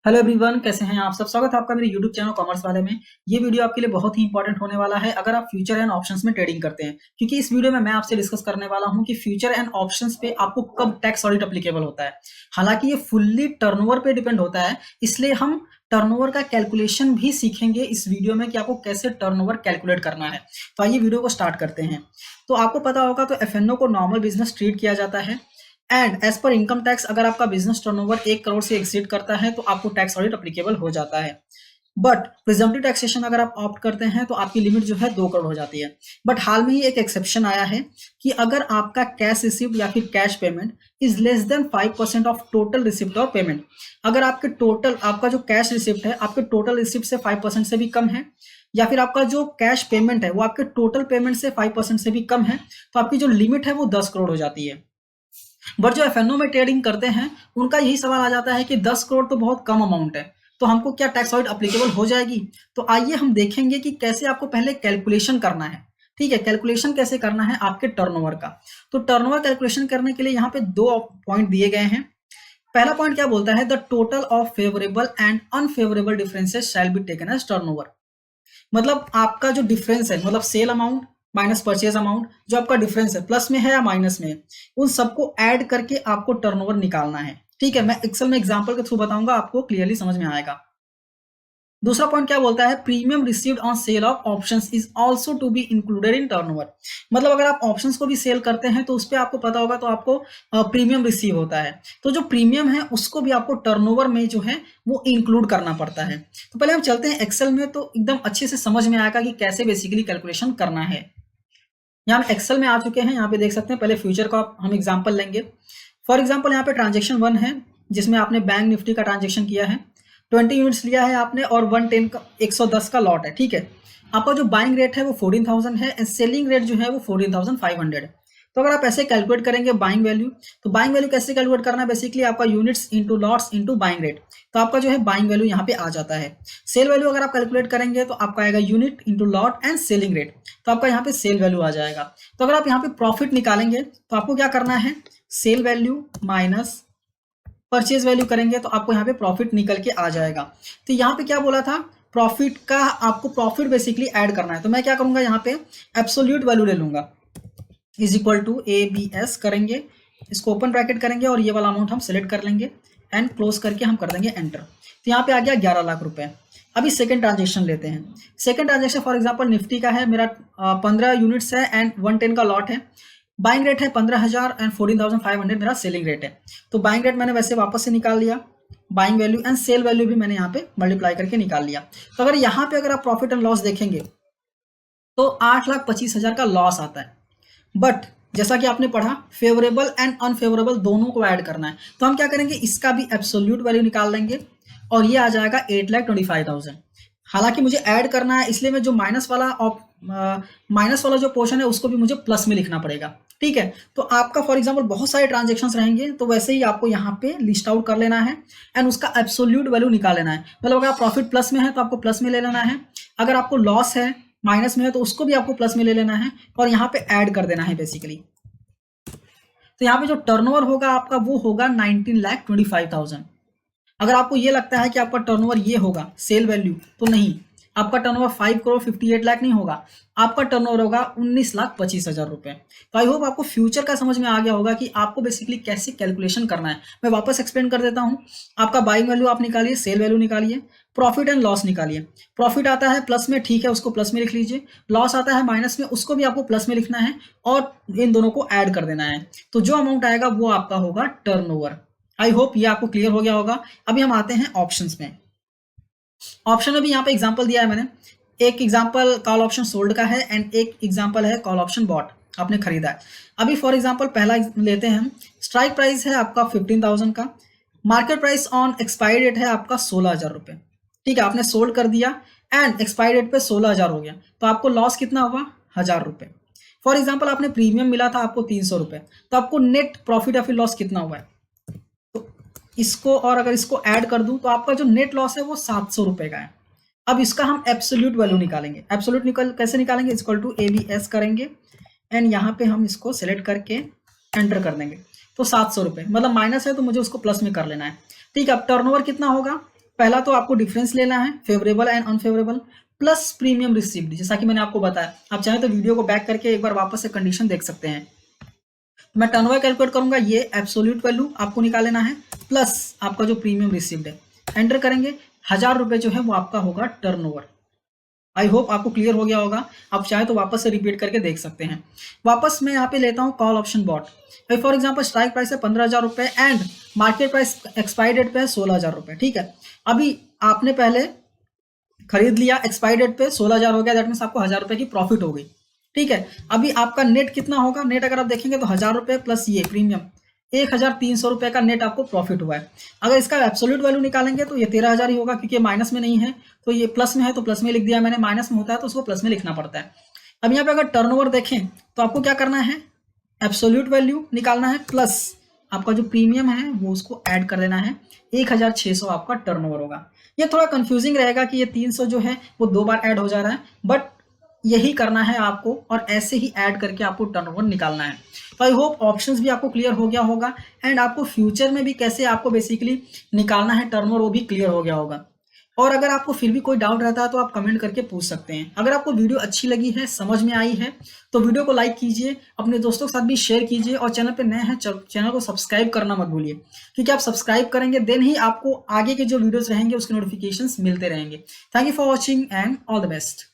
Hello everyone, कैसे हैं आप सब। स्वागत है आपका मेरे यूट्यूब चैनल कॉमर्स वाले में। ये वीडियो आपके लिए बहुत ही इंपॉर्टेंट होने वाला है अगर आप फ्यूचर एंड ऑप्शंस में ट्रेडिंग करते हैं, क्योंकि इस वीडियो में मैं आपसे डिस्कस करने वाला हूं कि फ्यूचर एंड ऑप्शंस पे आपको कब टैक्स ऑडिट अप्लीकेबल होता है। हालांकि ये फुल्ली टर्नओवर पे डिपेंड होता है, इसलिए हम टर्नओवर का कैलकुलेशन भी सीखेंगे इस वीडियो में कि आपको कैसे टर्नओवर कैलकुलेट करना है। तो आइए वीडियो को स्टार्ट करते हैं। तो आपको पता होगा तो एफएनओ को नॉर्मल बिजनेस ट्रीट किया जाता है and as per income tax अगर आपका बिजनेस टर्नओवर 1 करोड़ से एक्सीड करता है तो आपको टैक्स ऑडिट अप्लीकेबल हो जाता है। बट प्रिजम्पटिव टैक्सेशन अगर आप ऑप्ट करते हैं तो आपकी लिमिट जो है 2 करोड़ हो जाती है। बट हाल में ही एक एक्सेप्शन आया है कि अगर आपका कैश रिसिप्ट या फिर cash payment is less than 5% of total receipt और पेमेंट, अगर आपके टोटल आपका जो कैश रिसिप्ट है आपके टोटल रिसिप्ट से 5% से भी कम है, या फिर आपका जो कैश पेमेंट है वो आपके टोटल पेमेंट से 5% से भी कम है, तो आपकी जो लिमिट है वो 10 करोड़ हो जाती है। बट जो एफएनओ में ट्रेडिंग करते हैं उनका यही सवाल आ जाता है कि 10 करोड़ तो बहुत कम अमाउंट है, तो हमको क्या टैक्स ऑडिट अप्लीकेबल हो जाएगी। तो आइए हम देखेंगे कि कैसे आपको पहले कैलकुलेशन करना है। ठीक है, कैलकुलेशन कैसे करना है आपके टर्नओवर का। तो टर्नओवर कैलकुलेशन करने के लिए यहाँ पे 2 पॉइंट दिए गए हैं। पहला पॉइंट क्या बोलता है, the total of favourable and unfavourable differences shall be taken as turnover. मतलब आपका जो डिफरेंस है, मतलब sale amount minus purchase amount, जो आपका डिफरेंस है प्लस में है या माइनस में है, उन सबको ऐड करके आपको टर्नओवर निकालना है। ठीक है, मैं एक्सेल में एग्जांपल के थ्रू बताऊंगा, आपको क्लियरली समझ में आएगा। दूसरा पॉइंट क्या बोलता है, premium received on sale of options is also to be included in turnover. मतलब अगर आप ऑप्शंस को भी सेल करते हैं तो उस पर आपको पता होगा तो आपको प्रीमियम रिसीव होता है, तो जो प्रीमियम है उसको भी आपको टर्नओवर में जो है वो इंक्लूड करना पड़ता है। तो पहले हम चलते हैं एक्सेल में, तो एकदम अच्छे से समझ में आएगा कि कैसे बेसिकली कैलकुलेशन करना है। यहाँ हम एक्सेल में आ चुके हैं, यहाँ पे देख सकते हैं। पहले फ्यूचर का हम एग्जांपल लेंगे। फॉर एग्जांपल यहाँ पे ट्रांजेक्शन 1 है जिसमें आपने बैंक निफ्टी का ट्रांजेक्शन किया है, 20 यूनिट्स लिया है आपने और 110 का 110 का लॉट है। ठीक है, आपका जो बाइंग रेट है वो 14,000 है एंड सेलिंग रेट जो है वो 14,500 है। तो अगर आप ऐसे कैलकुलेट करेंगे बाइंग वैल्यू, तो बाइंग वैल्यू कैसे कैलकुलेट करना है, बेसिकली आपका units into lots into buying rate, तो आपका जो है बाइंग वैल्यू यहाँ पे आ जाता है। सेल वैल्यू अगर आप कैलकुलेट करेंगे तो आपका आएगा unit into lot and selling rate, तो आपका यहाँ पे सेल वैल्यू आ जाएगा। तो अगर आप यहाँ पे प्रॉफिट निकालेंगे तो आपको क्या करना है, sale value minus purchase value करेंगे तो आपको यहाँ पे प्रॉफिट निकल के आ जाएगा। तो यहाँ पे क्या बोला था, प्रॉफिट का आपको प्रॉफिट बेसिकली ऐड करना है। तो मैं क्या करूंगा, यहाँ पे एब्सोल्यूट वैल्यू ले लूंगा, इज इक्वल टू ABS करेंगे, इसको ओपन ब्रैकेट करेंगे और ये वाला अमाउंट हम सेलेक्ट कर लेंगे एंड क्लोज करके हम कर देंगे एंटर। तो यहाँ पे आ गया 11 लाख रुपए। अभी सेकंड ट्रांजेक्शन लेते हैं। Second transaction for example Nifty का है, मेरा 15 यूनिट्स है एंड 110 का लॉट है, बाइंग रेट है 15,000 एंड 14,500 मेरा सेलिंग रेट है। तो बाइंग रेट मैंने वैसे वापस से निकाल लिया, buying value and sale value भी मैंने यहाँ पे मल्टीप्लाई करके निकाल लिया। तो अगर यहाँ पे अगर आप प्रॉफिट एंड लॉस देखेंगे तो 8,25,000 का लॉस आता है। बट जैसा कि आपने पढ़ा फेवरेबल एंड अनफेवरेबल दोनों को ऐड करना है, तो हम क्या करेंगे, इसका भी एब्सोल्यूट वैल्यू निकाल लेंगे और ये आ जाएगा 8,25,000। हालांकि मुझे ऐड करना है इसलिए मैं जो माइनस वाला जो पोर्शन है उसको भी मुझे प्लस में लिखना पड़ेगा। ठीक है, तो आपका फॉर एग्जांपल बहुत सारे ट्रांजेक्शंस रहेंगे तो वैसे ही आपको यहाँ पे लिस्ट आउट कर लेना है एंड उसका एब्सोल्यूट वैल्यू निकाल लेना है। मतलब अगर आप प्रॉफिट प्लस में है तो आपको प्लस में ले लेना है, अगर आपको लॉस है माइनस में है तो उसको भी आपको प्लस में ले लेना है और यहाँ पे ऐड कर देना है बेसिकली। तो यहाँ पे जो टर्नओवर होगा आपका वो होगा 19,25,000। अगर आपको ये लगता है कि आपका टर्नओवर ये होगा सेल वैल्यू, तो नहीं, आपका टर्नओवर 5 करोड़ 58 लाख नहीं होगा, आपका टर्नओवर होगा 19,25,000 रुपए। तो आई होप आपको फ्यूचर का समझ में आ गया होगा कि आपको बेसिकली कैसे कैलकुलेशन करना है। मैं वापस एक्सप्लेन कर देता हूँ। आपका बाइंग वैल्यू आप निकालिए, सेल वैल्यू निकालिए, प्रॉफिट एंड लॉस निकालिए। प्रॉफिट आता है प्लस में, ठीक है, उसको प्लस में लिख लीजिए। लॉस आता है माइनस में, उसको भी आपको प्लस में लिखना है और इन दोनों को ऐड कर देना है। तो जो अमाउंट आएगा वो आपका होगा टर्नओवर। आई होप ये आपको क्लियर हो गया होगा। अभी हम आते हैं ऑप्शंस में। ऑप्शन में भी यहाँ पे एग्जांपल दिया है मैंने, एक एग्जांपल कॉल ऑप्शन सोल्ड का है एंड एक एग्जांपल है कॉल ऑप्शन बॉट आपने खरीदा है। अभी फॉर एग्जांपल पहला लेते हैं हम। स्ट्राइक प्राइस है आपका 15,000 का, market price on expiry date है आपका 16,000 रुपये। ठीक है, आपने सोल्ड कर दिया एंड एक्सपायरी डेट पे 16,000 हो गया, तो आपको लॉस कितना हुआ, 1,000 रुपये। फॉर एग्जाम्पल आपने प्रीमियम मिला था आपको 300 रुपये, तो आपको नेट प्रॉफिट या फिर लॉस कितना हुआ है, इसको और अगर इसको ऐड कर दूं तो आपका जो नेट लॉस है वो 700 रुपए का है। अब इसका हम एब्सोल्यूट वैल्यू निकालेंगे। एब्सोल्यूट कैसे निकालेंगे, इक्वल टू ABS करेंगे एंड यहाँ पे हम इसको सेलेक्ट करके एंटर कर देंगे। तो 700 रुपये, मतलब माइनस है तो मुझे उसको प्लस में कर लेना है। ठीक है, अब टर्नओवर कितना होगा, पहला तो आपको डिफरेंस लेना है, favourable and unfavourable plus premium received, जैसा कि मैंने आपको बताया। आप चाहे तो वीडियो को बैक करके एक बार वापस से कंडीशन देख सकते हैं। मैं टर्नओवर कैलकुलेट करूंगा, ये एब्सोल्यूट वैल्यू आपको निकाल लेना है प्लस आपका जो प्रीमियम रिसीव्ड है, एंटर करेंगे। 1000 रुपये जो है वो आपका होगा टर्नओवर। आई होप आपको क्लियर हो गया होगा। आप चाहे तो वापस से रिपीट करके देख सकते हैं। वापस मैं यहाँ पे लेता हूँ call option bought. For example strike price है 15,000 रुपये and market price expiry date पे है 16,000 रुपये, ठीक है। अभी आपने पहले खरीद लिया, एक्सपायरी डेट पे 16,000 हो गया, दैट मीन्स आपको 1000 रुपये की प्रॉफिट हो गई, ठीक है। अभी आपका नेट कितना होगा, नेट अगर आप देखेंगे तो 1000 रुपये प्लस ये प्रीमियम 1300 रुपये का नेट आपको प्रॉफिट हुआ है। अगर इसका एब्सोल्यूट वैल्यू निकालेंगे तो ये 13,000 ही होगा, क्योंकि माइनस में नहीं है, तो ये प्लस में है तो प्लस में लिख दिया मैंने, माइनस में होता है तो उसको प्लस में लिखना पड़ता है। अब यहाँ पे अगर टर्नओवर देखें तो आपको क्या करना है, एब्सोल्यूट वैल्यू निकालना है प्लस आपका जो प्रीमियम है वो उसको ऐड कर देना है, 1600 आपका टर्नओवर होगा। ये थोड़ा कंफ्यूजिंग रहेगा कि ये 300 जो है वो 2 बार ऐड हो जा रहा है, बट यही करना है आपको और ऐसे ही ऐड करके आपको टर्नओवर निकालना है। तो आई होप ऑप्शंस भी आपको क्लियर हो गया होगा एंड आपको फ्यूचर में भी कैसे आपको बेसिकली निकालना है टर्नओवर वो भी क्लियर हो गया होगा। और अगर आपको फिर भी कोई डाउट रहता है तो आप कमेंट करके पूछ सकते हैं। अगर आपको वीडियो अच्छी लगी है, समझ में आई है, तो वीडियो को लाइक कीजिए, अपने दोस्तों के साथ भी शेयर कीजिए और चैनल पे नए हैं चैनल को सब्सक्राइब करना मत भूलिए, क्योंकि आप सब्सक्राइब करेंगे देन ही आपको आगे के जो वीडियोस रहेंगे उसके नोटिफिकेशंस मिलते रहेंगे। Thank you for watching and all the best.